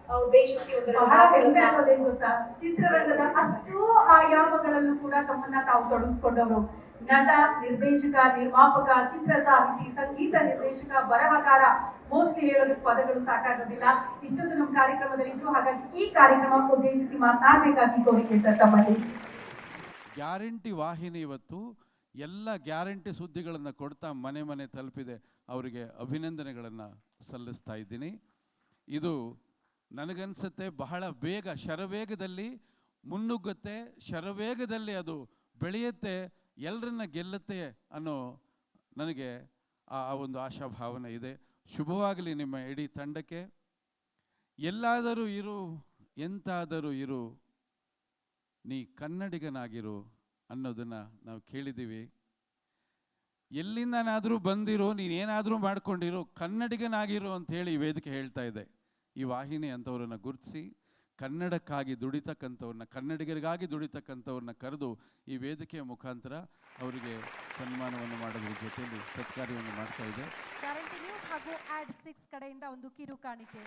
ಉದ್ದೇಶಿಸಿ ಬಹಳ ಹೆಮ್ಮೆ ಆಗೋದೇನ್ ಗೊತ್ತಾ, ಚಿತ್ರರಂಗದ ಅಷ್ಟೂ ಆಯಾಮಗಳಲ್ಲೂ ಕೂಡ ತಮ್ಮನ್ನ ತಾವು ತೊಡಗಿಸ್ಕೊಂಡವರು. ನಟ, ನಿರ್ದೇಶಕ, ನಿರ್ಮಾಪಕ, ಚಿತ್ರ ಸಾಹಿತಿ, ಸಂಗೀತ ನಿರ್ದೇಶಕ, ಬರಹಗಾರ, ಮೋಸ್ಟ್ಲಿ ಹೇಳೋದಕ್ಕೆ ಪದಗಳು ಸಾಕಾಗೋದಿಲ್ಲ. ಇಷ್ಟೊಂದು ನಮ್ಮ ಕಾರ್ಯಕ್ರಮದಲ್ಲಿ ಇದ್ರು. ಹಾಗಾಗಿ ಈ ಕಾರ್ಯಕ್ರಮ ಉದ್ದೇಶಿಸಿ ಮಾತನಾಡಬೇಕಾಗಿ ಕೋರಿಕೆ ಸರ್ ತಮ್ಮಲ್ಲಿ. ಗ್ಯಾರಂಟಿ ವಾಹಿನಿ ಇವತ್ತು ಎಲ್ಲ ಗ್ಯಾರಂಟಿ ಸುದ್ದಿಗಳನ್ನು ಕೊಡ್ತಾ ಮನೆ ಮನೆ ತಲುಪಿದೆ. ಅವರಿಗೆ ಅಭಿನಂದನೆಗಳನ್ನು ಸಲ್ಲಿಸ್ತಾ ಇದ್ದೀನಿ. ಇದು ನನಗನ್ಸುತ್ತೆ ಬಹಳ ಬೇಗ ಶರವೇಗದಲ್ಲಿ ಮುನ್ನುಗ್ಗುತ್ತೆ, ಶರವೇಗದಲ್ಲಿ ಅದು ಬೆಳೆಯುತ್ತೆ, ಎಲ್ಲರನ್ನ ಗೆಲ್ಲುತ್ತೆ ಅನ್ನೋ ನನಗೆ ಆ ಒಂದು ಆಶಾಭಾವನೆ ಇದೆ. ಶುಭವಾಗಲಿ ನಿಮ್ಮ ಇಡೀ ತಂಡಕ್ಕೆ. ಎಲ್ಲಾದರೂ ಇರು, ಎಂತಾದರೂ ಇರು, ನೀ ಕನ್ನಡಿಗನಾಗಿರು ಅನ್ನೋದನ್ನು ನಾವು ಕೇಳಿದ್ದೀವಿ. ಎಲ್ಲಿಂದನಾದರೂ ಬಂದಿರೋ, ನೀನೇನಾದರೂ ಮಾಡ್ಕೊಂಡಿರೋ, ಕನ್ನಡಿಗನಾಗಿರೋ ಅಂಥೇಳಿ ಈ ವೇದಿಕೆ ಹೇಳ್ತಾ ಇದೆ. ಈ ವಾಹಿನಿ ಅಂಥವ್ರನ್ನ ಗುರುತಿಸಿ ಕನ್ನಡಕ್ಕಾಗಿ ದುಡಿತಕ್ಕಂಥವ್ರನ್ನ, ಕನ್ನಡಿಗರಿಗಾಗಿ ದುಡಿತಕ್ಕಂಥವ್ರನ್ನ ಕರೆದು ಈ ವೇದಿಕೆಯ ಮುಖಾಂತರ ಅವರಿಗೆ ಸನ್ಮಾನವನ್ನು ಮಾಡೋದ್ರ ಜೊತೆಯಲ್ಲಿ ಸತ್ಕಾರ್ಯವನ್ನು ಮಾಡ್ತಾ ಇದೆ. ಗ್ಯಾರಂಟಿ ನ್ಯೂಸ್ ಹಾಗೂ ಆಡ್ 6 ಕಡೆಯಿಂದ ಒಂದು ಕಿರು ಕಾಣಿಕೆ.